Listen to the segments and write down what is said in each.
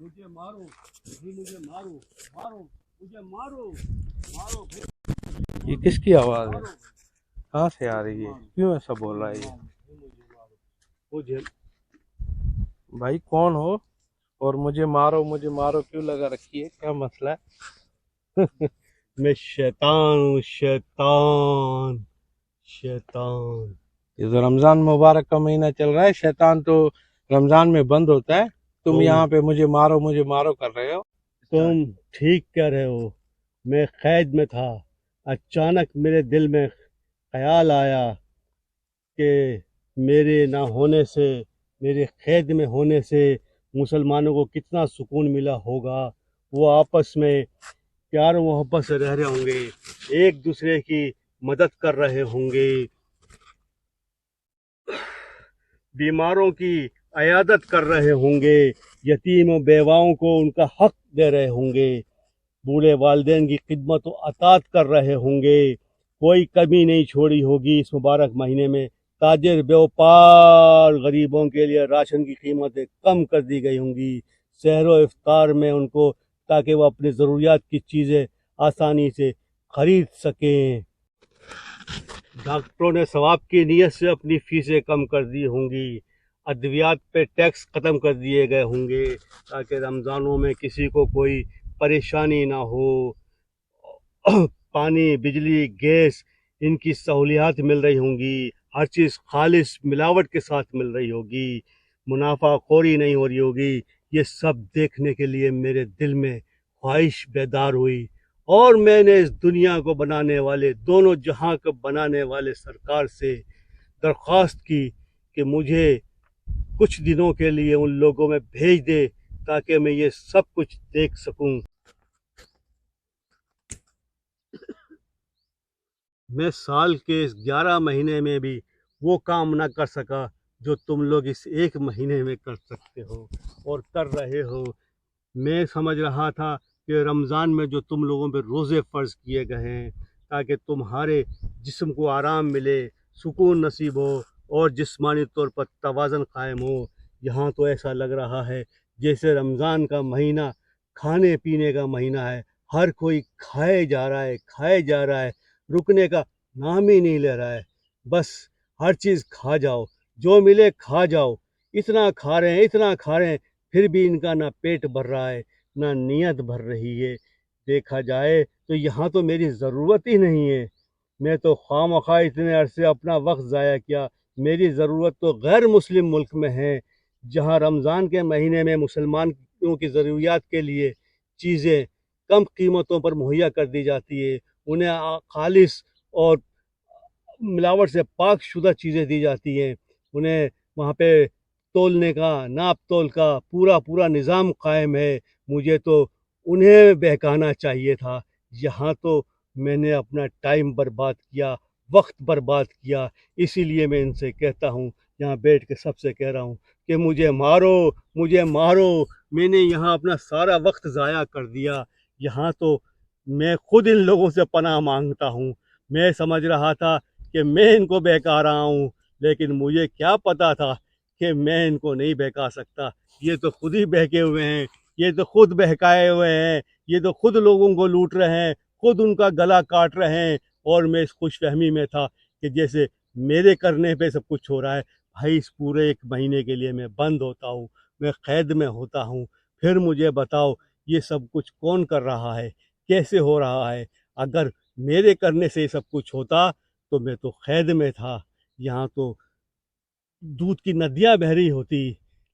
مجھے مارو بھائی، مجھے مارو، مارو مجھے، مارو مارو بھائی، یہ کس کی آواز ہے؟ مارو کہاں سے آ رہی ہے؟ کیوں ایسا بول رہا ہے یہ؟ مجھے مارو مجھے۔ بھائی کون ہو اور مجھے مارو کیوں لگا رکھی ہے؟ کیا مسئلہ ہے؟ میں شیطان ہوں، شیطان شیطان۔ یہ تو رمضان مبارک کا مہینہ چل رہا ہے، شیطان تو رمضان میں بند ہوتا ہے، تم یہاں پہ مجھے مارو کر رہے ہو۔ تم ٹھیک کہہ رہے ہو، میں قید میں تھا، اچانک میرے دل میں خیال آیا کہ میرے نہ ہونے سے، میرے قید میں ہونے سے مسلمانوں کو کتنا سکون ملا ہوگا، وہ آپس میں پیار و محبت سے رہ رہے ہوں گے، ایک دوسرے کی مدد کر رہے ہوں گے، بیماروں کی عیادت کر رہے ہوں گے، یتیم و بیواؤں کو ان کا حق دے رہے ہوں گے، بوڑھے والدین کی خدمت و اطاعت کر رہے ہوں گے، کوئی کمی نہیں چھوڑی ہوگی اس مبارک مہینے میں۔ تاجر بیوپار غریبوں کے لیے راشن کی قیمتیں کم کر دی گئی ہوں گی، سحر و افطار میں ان کو، تاکہ وہ اپنی ضروریات کی چیزیں آسانی سے خرید سکیں۔ ڈاکٹروں نے ثواب کی نیت سے اپنی فیسیں کم کر دی ہوں گی، ادویات پہ ٹیکس ختم کر دیے گئے ہوں گے، تاکہ رمضانوں میں کسی کو کوئی پریشانی نہ ہو۔ پانی، بجلی، گیس، ان کی سہولیات مل رہی ہوں گی، ہر چیز خالص ملاوٹ کے ساتھ مل رہی ہوگی، منافع خوری نہیں ہو رہی ہوگی۔ یہ سب دیکھنے کے لیے میرے دل میں خواہش بیدار ہوئی، اور میں نے اس دنیا کو بنانے والے، دونوں جہاں کو بنانے والے سرکار سے درخواست کی کہ مجھے کچھ دنوں کے لیے ان لوگوں میں بھیج دے، تاکہ میں یہ سب کچھ دیکھ سکوں۔ میں سال کے اس 11 مہینے میں بھی وہ کام نہ کر سکا جو تم لوگ اس ایک مہینے میں کر سکتے ہو اور کر رہے ہو۔ میں سمجھ رہا تھا کہ رمضان میں جو تم لوگوں پہ روزے فرض کیے گئے ہیں، تاکہ تمہارے جسم کو آرام ملے، سکون نصیب ہو اور جسمانی طور پر توازن قائم ہو، یہاں تو ایسا لگ رہا ہے جیسے رمضان کا مہینہ کھانے پینے کا مہینہ ہے، ہر کوئی کھائے جا رہا ہے، رکنے کا نام ہی نہیں لے رہا ہے، بس ہر چیز کھا جاؤ، جو ملے کھا جاؤ، اتنا کھا رہے ہیں، پھر بھی ان کا نہ پیٹ بھر رہا ہے، نہ نیت بھر رہی ہے۔ دیکھا جائے تو یہاں تو میری ضرورت ہی نہیں ہے، میں تو خواہ مخواہ اتنے عرصے اپنا وقت ضائع کیا، میری ضرورت تو غیر مسلم ملک میں ہے، جہاں رمضان کے مہینے میں مسلمانوں کی ضروریات کے لیے چیزیں کم قیمتوں پر مہیا کر دی جاتی ہے، انہیں خالص اور ملاوٹ سے پاک شدہ چیزیں دی جاتی ہیں، انہیں وہاں پہ تولنے کا، ناپ تول کا پورا نظام قائم ہے۔ مجھے تو انہیں بہکانا چاہیے تھا، یہاں تو میں نے اپنا ٹائم برباد کیا، وقت برباد کیا، اسی لیے میں ان سے کہتا ہوں، یہاں بیٹھ کے سب سے کہہ رہا ہوں کہ مجھے مارو، میں نے یہاں اپنا سارا وقت ضائع کر دیا، یہاں تو میں خود ان لوگوں سے پناہ مانگتا ہوں۔ میں سمجھ رہا تھا کہ میں ان کو بہکا رہا ہوں، لیکن مجھے کیا پتا تھا کہ میں ان کو نہیں بہکا سکتا، یہ تو خود ہی بہکے ہوئے ہیں، یہ تو خود بہکائے ہوئے ہیں، یہ تو خود لوگوں کو لوٹ رہے ہیں، خود ان کا گلا کاٹ رہے ہیں، اور میں اس خوش فہمی میں تھا کہ جیسے میرے کرنے پہ سب کچھ ہو رہا ہے۔ بھائی اس پورے ایک مہینے کے لیے میں بند ہوتا ہوں، میں قید میں ہوتا ہوں، پھر مجھے بتاؤ یہ سب کچھ کون کر رہا ہے، کیسے ہو رہا ہے؟ اگر میرے کرنے سے یہ سب کچھ ہوتا تو میں تو قید میں تھا، یہاں تو دودھ کی ندیاں بہہ رہی ہوتی،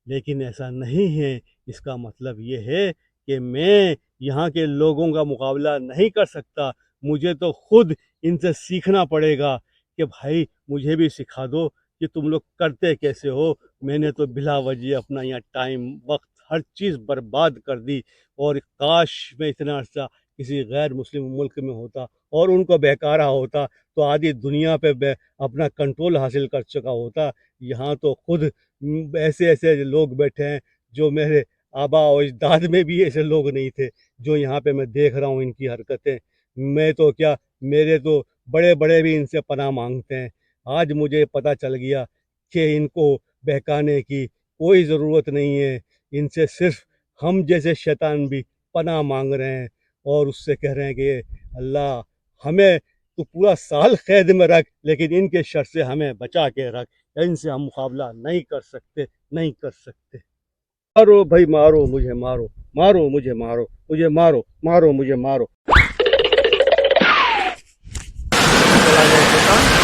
لیکن ایسا نہیں ہے۔ اس کا مطلب یہ ہے کہ میں یہاں کے لوگوں کا مقابلہ نہیں کر سکتا، مجھے تو خود ان سے سیکھنا پڑے گا کہ بھائی مجھے بھی سکھا دو کہ تم لوگ کرتے کیسے ہو۔ میں نے تو بلا وجہ اپنا یہاں ٹائم، وقت، ہر چیز برباد کر دی، اور کاش میں اتنا عرصہ کسی غیر مسلم ملک میں ہوتا اور ان کو بہکارا ہوتا تو آدھی دنیا پہ اپنا کنٹرول حاصل کر چکا ہوتا۔ یہاں تو خود ایسے لوگ بیٹھے ہیں جو میرے آبا و اجداد میں بھی ایسے لوگ نہیں تھے، جو یہاں پہ میں دیکھ رہا ہوں ان کی حرکتیں۔ میں تو کیا، میرے تو بڑے بھی ان سے پناہ مانگتے ہیں۔ آج مجھے پتہ چل گیا کہ ان کو بہکانے کی کوئی ضرورت نہیں ہے، ان سے صرف ہم جیسے شیطان بھی پناہ مانگ رہے ہیں اور اس سے کہہ رہے ہیں کہ اللہ ہمیں تو پورا سال قید میں رکھ، لیکن ان کے شر سے ہمیں بچا کے رکھ، ان سے ہم مقابلہ نہیں کر سکتے، نہیں کر سکتے۔ مارو بھائی مارو مجھے، مارو مارو مجھے، مارو مجھے، مارو مارو مجھے، مارو۔ چلا گیا شیطان۔